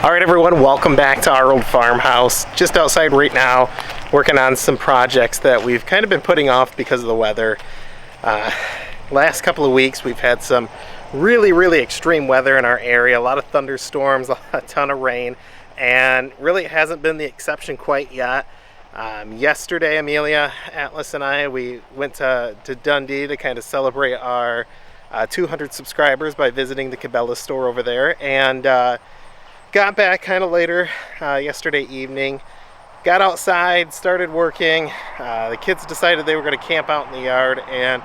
All right, everyone, welcome back to our old farmhouse. Just outside right now, working on some projects that we've kind of been putting off because of the weather. Last couple of weeks, we've had some really extreme weather in our area. A lot of thunderstorms, a ton of rain, and really it hasn't been the exception quite yet. Yesterday, Amelia, Atlas, and I, we went to Dundee to kind of celebrate our 200 subscribers by visiting the Cabela store over there, and got back kind of later yesterday evening, got outside, started working. The kids decided they were going to camp out in the yard, and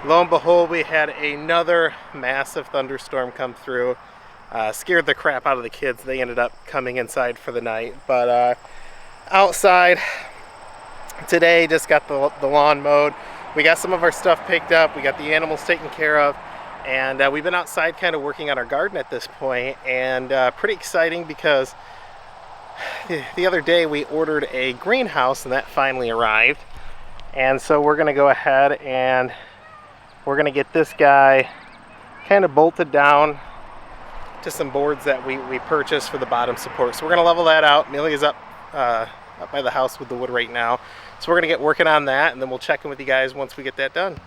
lo and behold, we had another massive thunderstorm come through. Scared the crap out of the kids. They ended up coming inside for the night. But outside today, just got the lawn mowed. We got some of our stuff picked up. We got the animals taken care of. And we've been outside kind of working on our garden at this point, and pretty exciting because the other day we ordered a greenhouse and that finally arrived. And so we're gonna go ahead and we're gonna get this guy kind of bolted down to some boards that we purchased for the bottom support. So we're gonna level that out. Amelia's up by the house with the wood right now. So we're gonna get working on that, and then we'll check in with you guys once we get that done.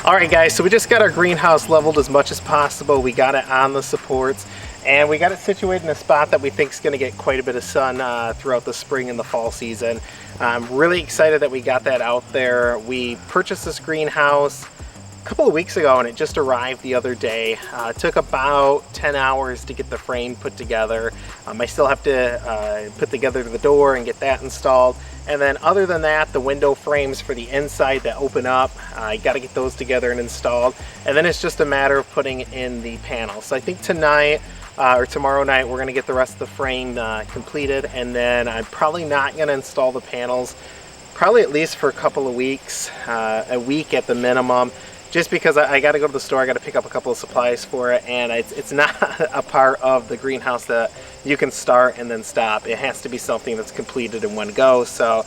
Alright guys, so we just got our greenhouse leveled as much as possible. We got it on the supports, and we got it situated in a spot that we think is going to get quite a bit of sun throughout the spring and the fall season. I'm really excited that we got that out there. We purchased this greenhouse a couple of weeks ago, and it just arrived the other day. It took about 10 hours to get the frame put together. I still have to put together the door and get that installed. And then other than that, the window frames for the inside that open up, I got to get those together and installed. And then it's just a matter of putting in the panels. So I think tonight or tomorrow night, we're going to get the rest of the frame completed. And then I'm probably not going to install the panels, probably at least for a couple of weeks, a week at the minimum. Just because I got to go to the store, I got to pick up a couple of supplies for it, and it's not a part of the greenhouse that you can start and then stop. It has to be something that's completed in one go, so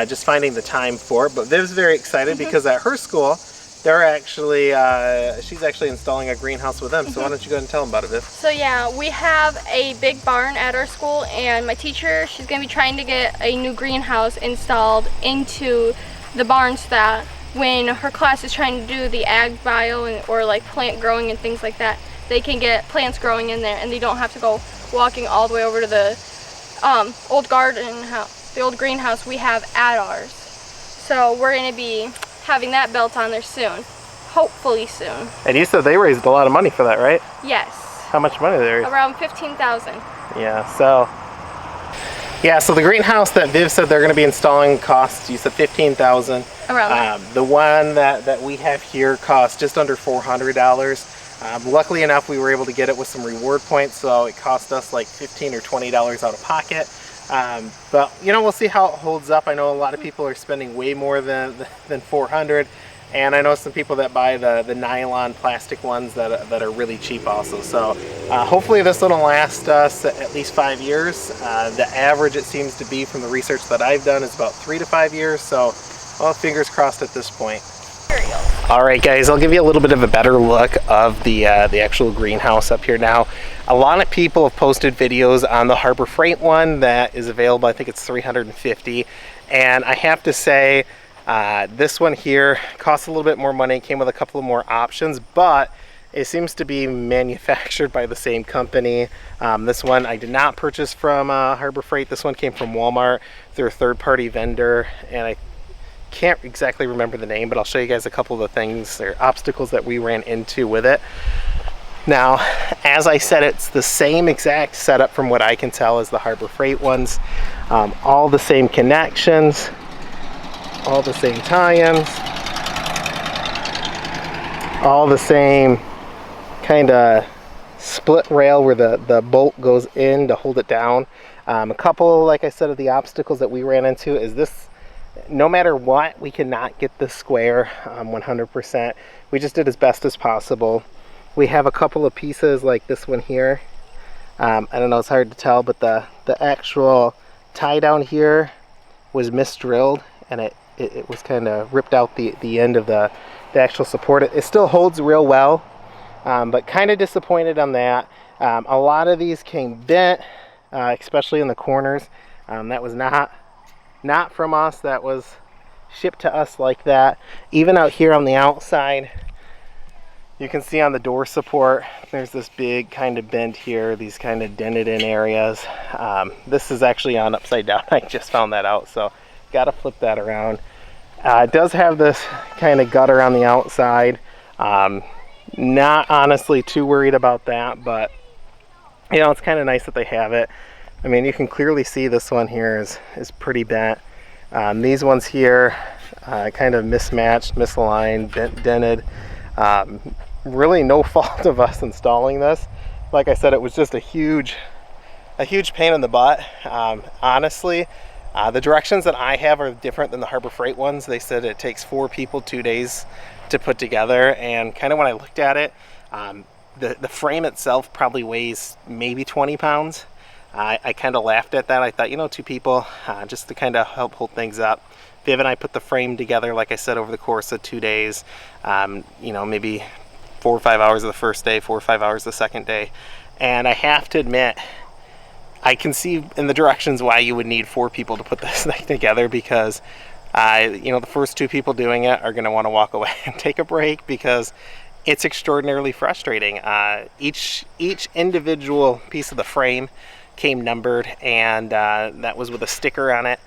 just finding the time for it. But Viv's very excited because at her school, they're actually, she's actually installing a greenhouse with them, so why don't you go ahead and tell them about it, Viv? So yeah, we have a big barn at our school, and my teacher, she's going to be trying to get a new greenhouse installed into the barn so that when her class is trying to do the ag bio or like plant growing and things like that, they can get plants growing in there, and they don't have to go walking all the way over to the old garden house, the old greenhouse we have at ours. So we're going to be having that built on there soon, hopefully soon. And you said they raised a lot of money for that, right? Yes. How much money did they raise? Around $15,000. Yeah, so the greenhouse that Viv said they're going to be installing costs, you said $15,000. Around the one that we have here costs just under $400. Luckily enough, we were able to get it with some reward points, so it cost us like $15 or $20 out of pocket. But you know, we'll see how it holds up. I know a lot of people are spending way more than $400, and I know some people that buy the nylon plastic ones that are really cheap also. So hopefully this one will last us at least 5 years. The average, it seems to be, from the research that I've done, is about 3 to 5 years. So, well, fingers crossed at this point. All right, guys, I'll give you a little bit of a better look of the actual greenhouse up here now. A lot of people have posted videos on the Harbor Freight one that is available. I think it's $350, and I have to say, this one here costs a little bit more money. It came with a couple of more options, but it seems to be manufactured by the same company. This one I did not purchase from Harbor Freight. This one came from Walmart through a third-party vendor, and I can't exactly remember the name, but I'll show you guys a couple of the things or obstacles that we ran into with it. Now, as I said, it's the same exact setup from what I can tell as the Harbor Freight ones. All the same connections, all the same tie-ins, all the same kind of split rail where the bolt goes in to hold it down. A couple, like I said, of the obstacles that we ran into is this: no matter what, we cannot get this square 100%. We just did as best as possible. We have a couple of pieces like this one here. I don't know, it's hard to tell, but the actual tie down here was misdrilled, and it was kind of ripped out the end of the actual support. It still holds real well, but kind of disappointed on that. A lot of these came bent, especially in the corners. That was not from us. That was shipped to us like that. Even out here on the outside, you can see on the door support, there's this big kind of bend here, these kind of dented in areas. This is actually on upside down. I just found that out, so got to flip that around. It does have this kind of gutter on the outside. Not honestly too worried about that, but you know, it's kind of nice that they have it. I mean, you can clearly see this one here is pretty bent. These ones here kind of mismatched, misaligned, dented. Really no fault of us installing this. Like I said, it was just a huge pain in the butt. Honestly, the directions that I have are different than the Harbor Freight ones. They said it takes 4 people 2 days to put together, and kind of when I looked at it, the frame itself probably weighs maybe 20 pounds. I kind of laughed at that. I thought, you know, 2 people just to kind of help hold things up. Viv and I put the frame together, like I said, over the course of 2 days. You know, maybe 4 or 5 hours of the first day, 4 or 5 hours the second day. And I have to admit, I can see in the directions why you would need 4 people to put this thing together, because you know, the first 2 people doing it are going to want to walk away and take a break, because it's extraordinarily frustrating. Each individual piece of the frame came numbered, and that was with a sticker on it.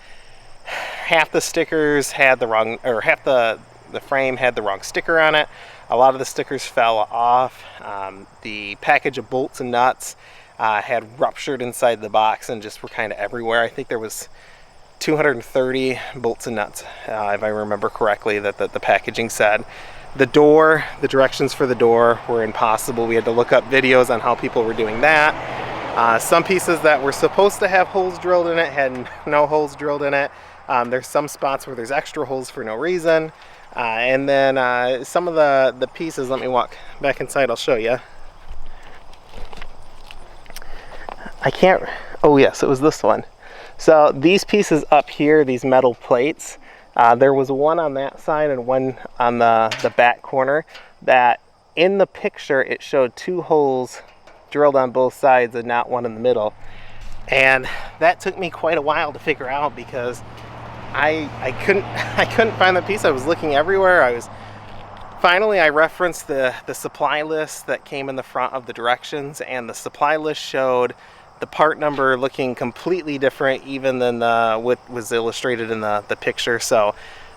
Half the stickers had the wrong, or half the frame had the wrong sticker on it. A lot of the stickers fell off. The package of bolts and nuts had ruptured inside the box and just were kind of everywhere. I think there was 230 bolts and nuts, if I remember correctly, that the packaging said. The door, the directions for the door were impossible. We had to look up videos on how people were doing that. Some pieces that were supposed to have holes drilled in it had no holes drilled in it. There's some spots where there's extra holes for no reason. And then some of the pieces, let me walk back inside, I'll show you. Oh yes, it was this one. So these pieces up here, these metal plates, there was one on that side and one on the back corner that in the picture it showed 2 holes drilled on both sides and not one in the middle. And that took me quite a while to figure out, because I couldn't find the piece. I was looking everywhere. Finally I referenced the supply list that came in the front of the directions, and the supply list showed the part number looking completely different even than what was illustrated in the picture. So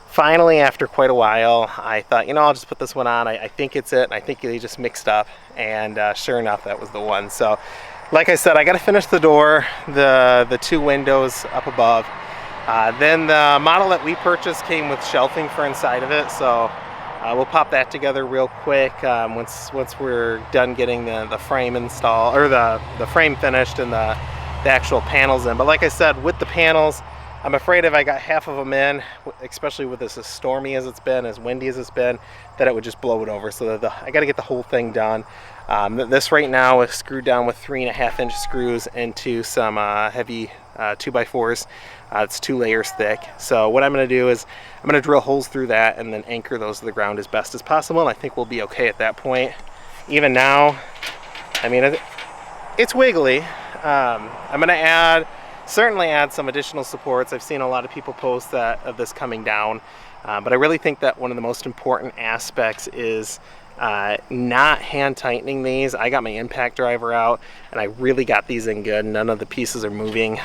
finally, after quite a while, I thought, you know, I'll just put this one on. I think it's it. I think they just mixed up, and sure enough, that was the one. So like I said, I got to finish the door, the 2 windows up above. Then the model that we purchased came with shelving for inside of it, so we'll pop that together real quick once we're done getting the frame installed, or the frame finished and the actual panels in. But like I said, with the panels, I'm afraid if I got half of them in, especially with this as stormy as it's been, as windy as it's been, that it would just blow it over. So I got to get the whole thing done. This right now is screwed down with 3.5-inch screws into some heavy 2x4s. It's 2 layers thick. So what I'm going to do is I'm going to drill holes through that and then anchor those to the ground as best as possible, and I think we'll be okay at that point. Even now, I mean, it's wiggly. I'm going to certainly add some additional supports. I've seen a lot of people post of this coming down, but I really think that one of the most important aspects is not hand tightening these. I got my impact driver out and I really got these in good. None of the pieces are moving.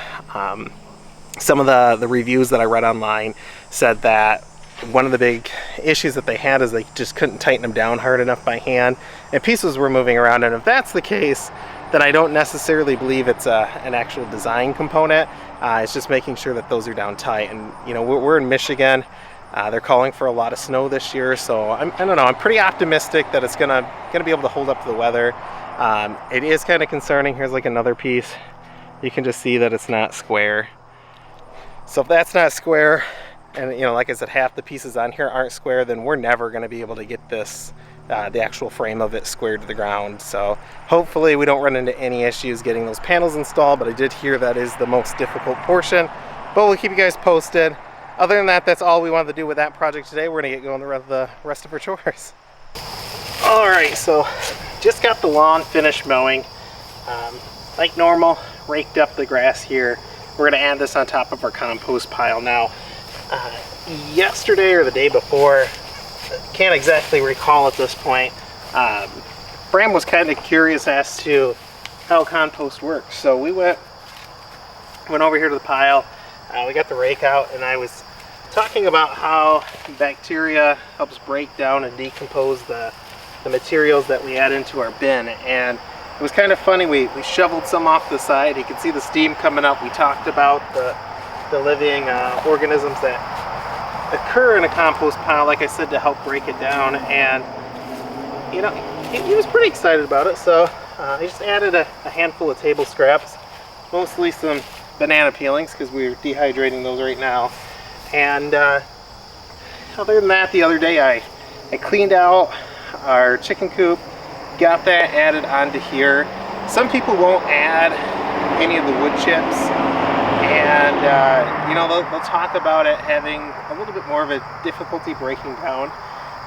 Some of the reviews that I read online said that one of the big issues that they had is they just couldn't tighten them down hard enough by hand, and pieces were moving around. And if that's the case, then I don't necessarily believe it's an actual design component. It's just making sure that those are down tight. And you know, we're in Michigan. They're calling for a lot of snow this year, so I don't know. I'm pretty optimistic that it's gonna be able to hold up to the weather. It is kind of concerning. Here's like another piece. You can just see that it's not square. So if that's not square, and you know, like I said, half the pieces on here aren't square, then we're never going to be able to get this, the actual frame of it squared to the ground. So hopefully we don't run into any issues getting those panels installed, but I did hear that is the most difficult portion. But we'll keep you guys posted. Other than that, that's all we wanted to do with that project today. We're going to get going the rest of our chores. All right, so just got the lawn finished mowing. Like normal, raked up the grass here. We're going to add this on top of our compost pile now. Yesterday or the day before, can't exactly recall at this point, Bram was kind of curious as to how compost works. So we went over here to the pile, we got the rake out, and I was talking about how bacteria helps break down and decompose the materials that we add into our bin. And it was kind of funny, we shoveled some off the side. You can see the steam coming up. We talked about the living organisms that occur in a compost pile, like I said, to help break it down. And you know, he was pretty excited about it. So I just added a handful of table scraps, mostly some banana peelings because we're dehydrating those right now. And other than that, the other day I cleaned out our chicken coop, got that added onto here. Some people won't add any of the wood chips, and you know, they'll talk about it having a little bit more of a difficulty breaking down.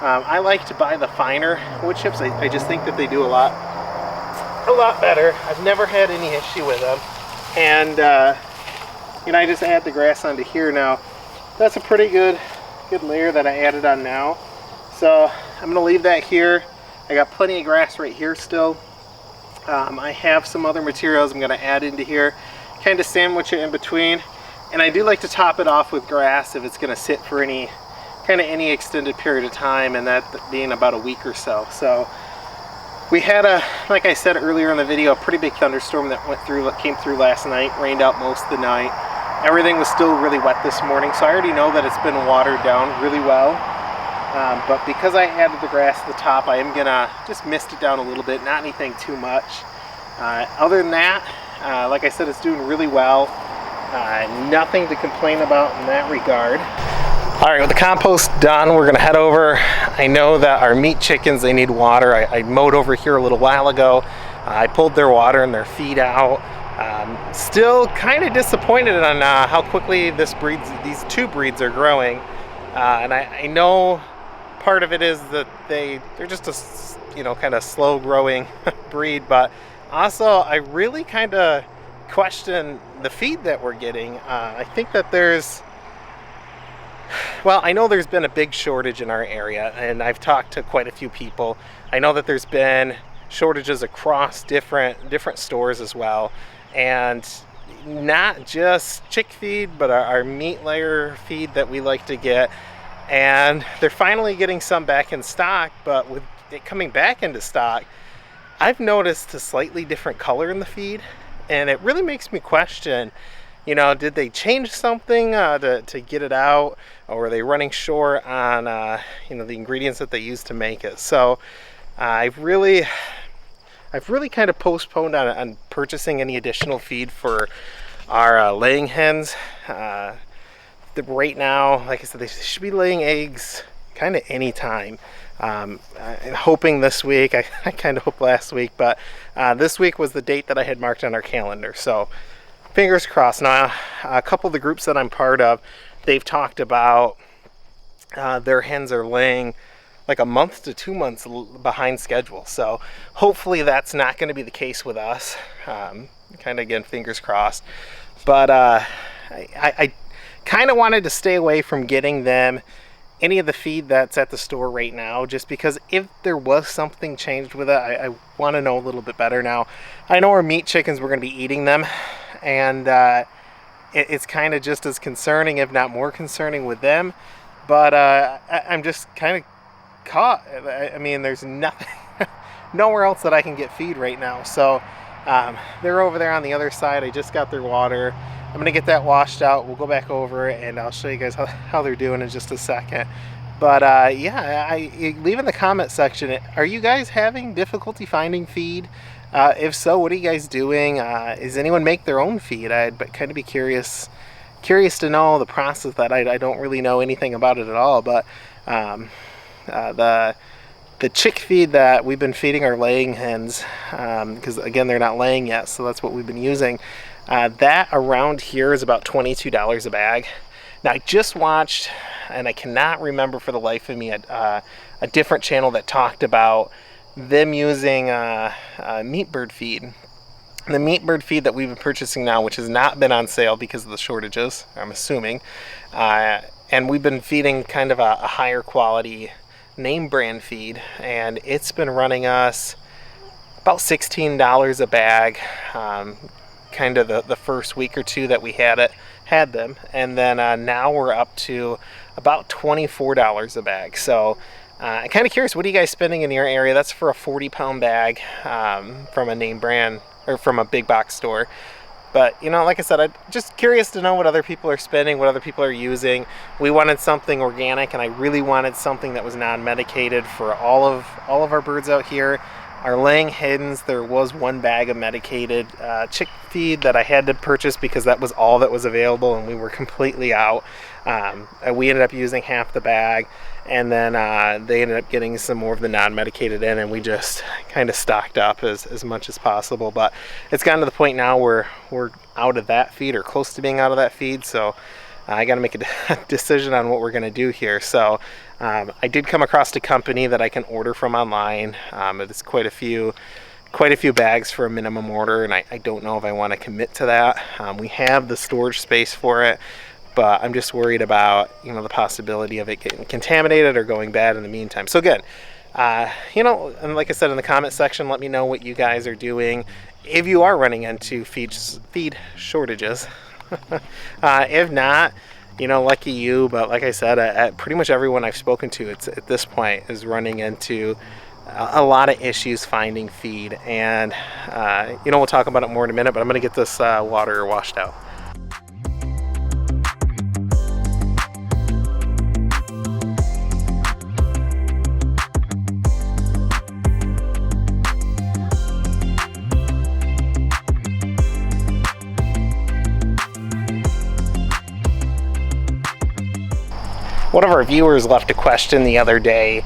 I like to buy the finer wood chips. I just think that they do a lot better. I've never had any issue with them. And you know, I just add the grass onto here now. That's a pretty good layer that I added on now. So I'm gonna leave that here. I got plenty of grass right here still. I have some other materials I'm gonna add into here, kind of sandwich it in between. And I do like to top it off with grass if it's gonna sit for any extended period of time, and that being about a week or so. So we had like I said earlier in the video, a pretty big thunderstorm that came through last night, rained out most of the night. Everything was still really wet this morning, so I already know that it's been watered down really well. But because I added the grass to the top, I am gonna just mist it down a little bit, not anything too much. Other than that, like I said, it's doing really well. Nothing to complain about in that regard. All right, with the compost done, we're gonna head over. I know that our meat chickens, they need water. I mowed over here a little while ago. I pulled their water and their feed out. Still kind of disappointed on how quickly these two breeds are growing. And I know part of it is that they're just a, you know, kind of slow growing breed, but also I really kind of question the feed that we're getting. I think that I know there's been a big shortage in our area, and I've talked to quite a few people. I know that there's been shortages across different stores as well, and not just chick feed, but our meat layer feed that we like to get. And they're finally getting some back in stock, but with it coming back into stock, I've noticed a slightly different color in the feed, and it really makes me question, you know, did they change something to get it out, or are they running short on you know, the ingredients that they use to make it? So I've really kind of postponed on purchasing any additional feed for our laying hens. Right now, like I said, they should be laying eggs kind of any time. I'm hoping this week. I kind of hoped last week, but this week was the date that I had marked on our calendar. So fingers crossed. Now, a couple of the groups that I'm part of, they've talked about their hens are laying like a month to 2 months behind schedule. So hopefully that's not going to be the case with us. Kind of, again, fingers crossed. But I kind of wanted to stay away from getting them any of the feed that's at the store right now, just because if there was something changed with it, I want to know a little bit better. Now, I know our meat chickens, we're going to be eating them, and it's kind of just as concerning, if not more concerning, with them. but I'm just kind of caught. I mean, there's nothing, nowhere else that I can get feed right now. So they're over there on the other side. I just got their water. I'm gonna get that washed out. We'll go back over and I'll show you guys how they're doing in just a second. But yeah, leave in the comment section, are you guys having difficulty finding feed? If so, what are you guys doing? Does anyone make their own feed? I'd kind of be curious to know the process. That I don't really know anything about it at all. But the chick feed that we've been feeding our laying hens, because again, they're not laying yet, so that's what we've been using. That around here is about $22 a bag. Now I just watched, and I cannot remember for the life of me, a different channel that talked about them using meat bird feed. The meat bird feed that we've been purchasing now, which has not been on sale because of the shortages, I'm assuming, and we've been feeding kind of a higher quality name brand feed, and it's been running us about $16 a bag, kind of the first week or two that we had them, and then now we're up to about $24 a bag. So I'm kind of curious, what are you guys spending in your area? That's for a 40-pound bag from a name brand or from a big box store. But you know, like I said, I'm just curious to know what other people are spending, what other people are using. We wanted something organic, and I really wanted something that was non-medicated for all of our birds out here. Our laying hens, there was one bag of medicated chick feed that I had to purchase because that was all that was available, and we were completely out. We ended up using half the bag, and then they ended up getting some more of the non-medicated in, and we just kind of stocked up as much as possible. But it's gotten to the point now where we're out of that feed, or close to being out of that feed, so I got to make a decision on what we're going to do here. So I did come across a company that I can order from online. It's quite a few bags for a minimum order, and I don't know if I want to commit to that. We have the storage space for it, but I'm just worried about, you know, the possibility of it getting contaminated or going bad in the meantime. So again, you know, and like I said, in the comment section, let me know what you guys are doing if you are running into feed shortages. If not, you know, lucky you. But like I said, pretty much everyone I've spoken to, it's at this point, is running into a lot of issues finding feed. And you know, we'll talk about it more in a minute, but I'm going to get this water washed out. One of our viewers left a question the other day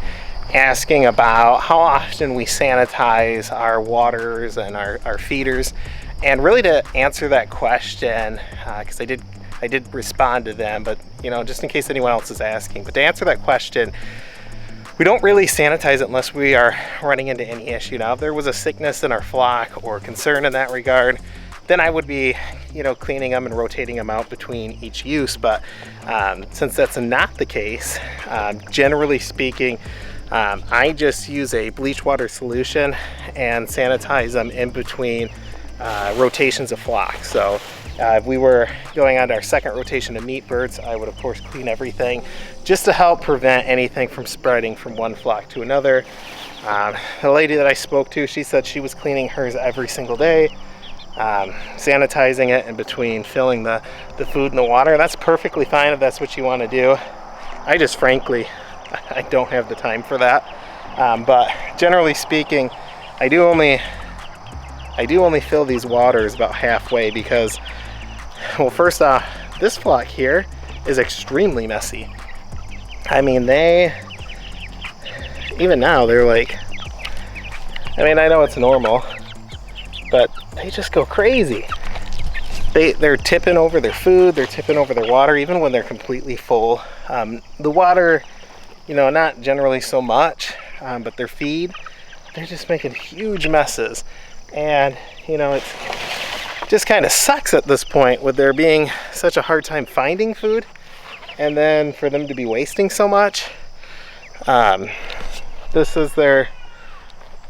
asking about how often we sanitize our waters and our feeders. And really, to answer that question, because I did respond to them, but you know, just in case anyone else is asking, but to answer that question, we don't really sanitize it unless we are running into any issue. Now, if there was a sickness in our flock or concern in that regard, then I would be, you know, cleaning them and rotating them out between each use. But since that's not the case, generally speaking, I just use a bleach water solution and sanitize them in between rotations of flock. So if we were going on to our second rotation of meat birds, I would of course clean everything just to help prevent anything from spreading from one flock to another. The lady that I spoke to, she said she was cleaning hers every single day, sanitizing it in between filling the food and the water. That's perfectly fine if that's what you want to do. I just frankly, I don't have the time for that. But generally speaking, I do only fill these waters about halfway because, well, first off, this flock here is extremely messy. I mean, even now, they're like, I mean, I know it's normal, but they just go crazy. They're tipping over their food, they're tipping over their water, even when they're completely full. The water, you know, not generally so much, but their feed, they're just making huge messes. And, you know, it just kind of sucks at this point with there being such a hard time finding food, and then for them to be wasting so much. This is their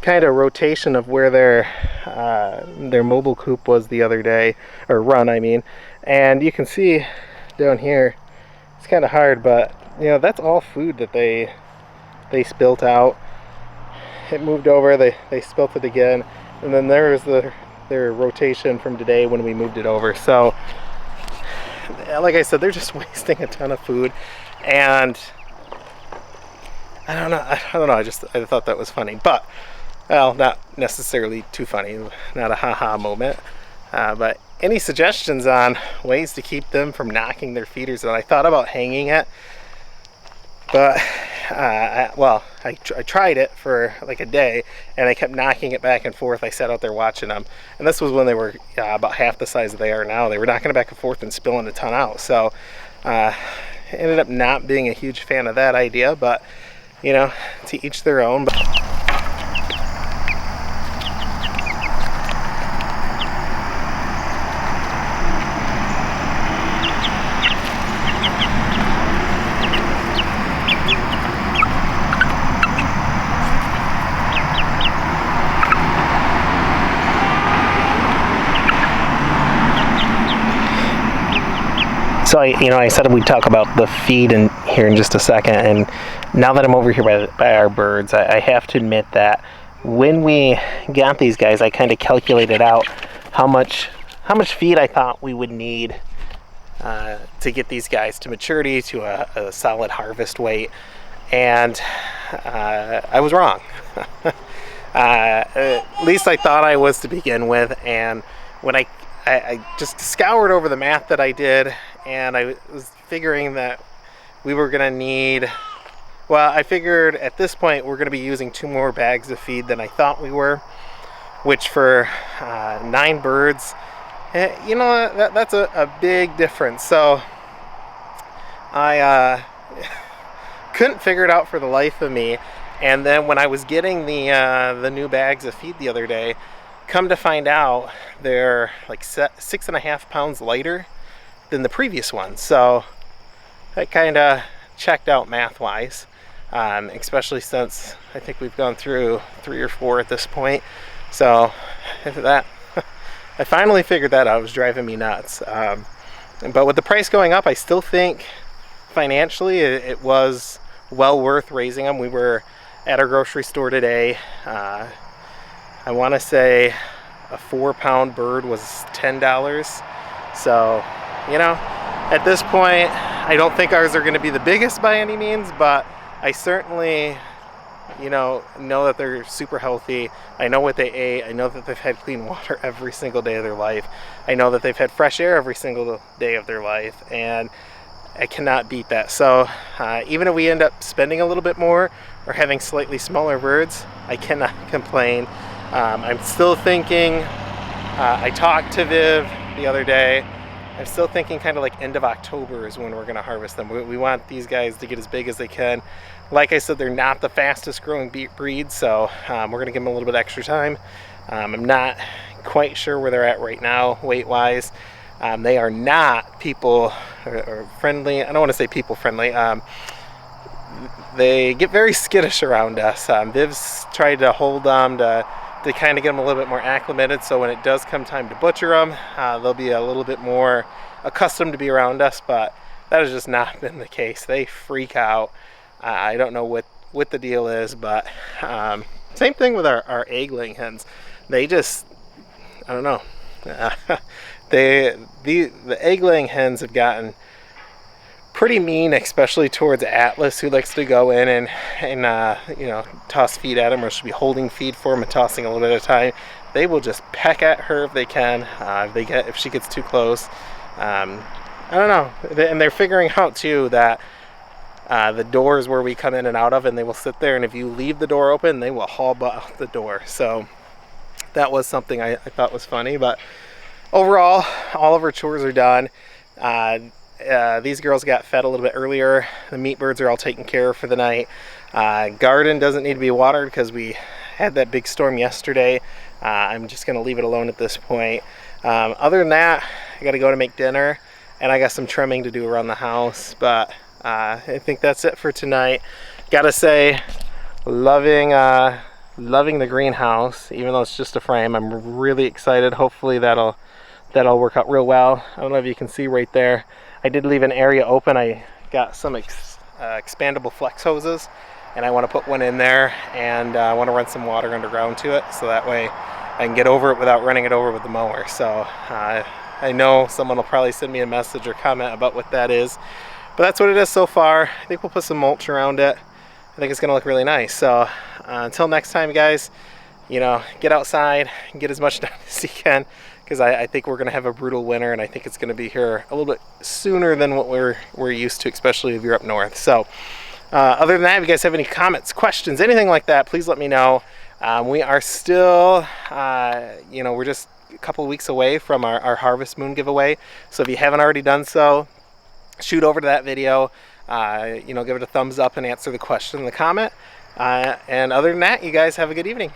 kind of rotation of where their mobile coop was the other day, or run I mean, and you can see down here, it's kind of hard, but you know, that's all food that they spilt out. It moved over, they spilt it again, and then there's their rotation from today when we moved it over. So like I said, they're just wasting a ton of food, and I don't know, I thought that was funny, but well, not necessarily too funny, not a haha moment, but any suggestions on ways to keep them from knocking their feeders out? I thought about hanging it, but I tried it for like a day, and I kept knocking it back and forth. I sat out there watching them, and this was when they were about half the size they are now. They were knocking it back and forth and spilling a ton out, so ended up not being a huge fan of that idea, but you know, to each their own. So I said we'd talk about the feed here in just a second, and now that I'm over here by our birds, I have to admit that when we got these guys, I kind of calculated out how much feed I thought we would need to get these guys to maturity, to a solid harvest weight, and I was wrong. At least I thought I was to begin with, and when I just scoured over the math that I did, and I was figuring that we were going to need, well, I figured at this point we're going to be using 2 more bags of feed than I thought we were, which for 9 birds, that's a big difference. So I couldn't figure it out for the life of me, and then when I was getting the new bags of feed the other day, come to find out they're like 6.5 pounds lighter than the previous one. So that kind of checked out math-wise, especially since I think we've gone through 3 or 4 at this point. So that I finally figured that out. It was driving me nuts. But with the price going up, I still think financially it was well worth raising them. We were at our grocery store today. I want to say a 4-pound bird was $10. So, at this point, I don't think ours are going to be the biggest by any means, but I certainly, know that they're super healthy. I know what they ate. I know that they've had clean water every single day of their life. I know that they've had fresh air every single day of their life, and I cannot beat that. So even if we end up spending a little bit more or having slightly smaller birds, I cannot complain. I'm still thinking, I talked to Viv the other day, I'm still thinking kind of like end of October is when we're going to harvest them. We want these guys to get as big as they can. Like I said, they're not the fastest growing breed, so we're going to give them a little bit extra time. I'm not quite sure where they're at right now, weight-wise. They are not people or friendly. I don't want to say people friendly. They get very skittish around us. Viv's tried to hold them to kind of get them a little bit more acclimated, so when it does come time to butcher them, they'll be a little bit more accustomed to be around us, but that has just not been the case. They freak out. I don't know what the deal is, but same thing with our egg-laying hens. They just, I don't know. The egg-laying hens have gotten pretty mean, especially towards Atlas, who likes to go in and toss feed at him, or should be holding feed for him and tossing a little bit at a time. They will just peck at her if they can. If she gets too close. I don't know. And they're figuring out too that the doors where we come in and out of, and they will sit there, and if you leave the door open, they will haul butt out the door. So that was something I thought was funny. But overall, all of our chores are done. These girls got fed a little bit earlier. The meat birds are all taken care of for the night. Garden doesn't need to be watered because we had that big storm yesterday. I'm just going to leave it alone at this point. Other than that, I got to go to make dinner, and I got some trimming to do around the house. But I think that's it for tonight. Gotta say, loving the greenhouse, even though it's just a frame. I'm really excited. Hopefully that'll work out real well. I don't know if you can see right there. I did leave an area open. I got some expandable flex hoses, and I want to put one in there, and I want to run some water underground to it, so that way I can get over it without running it over with the mower. So I know someone will probably send me a message or comment about what that is, but that's what it is so far. I think we'll put some mulch around it. I think it's going to look really nice. So until next time, guys, you know, get outside and get as much done as you can, because I think we're going to have a brutal winter, and I think it's going to be here a little bit sooner than what we're used to, especially if you're up north. So other than that, if you guys have any comments, questions, anything like that, please let me know. We are still, you know, we're just a couple of weeks away from our Harvest Moon giveaway. So if you haven't already done so, shoot over to that video, you know, give it a thumbs up and answer the question in the comment. And other than that, you guys have a good evening.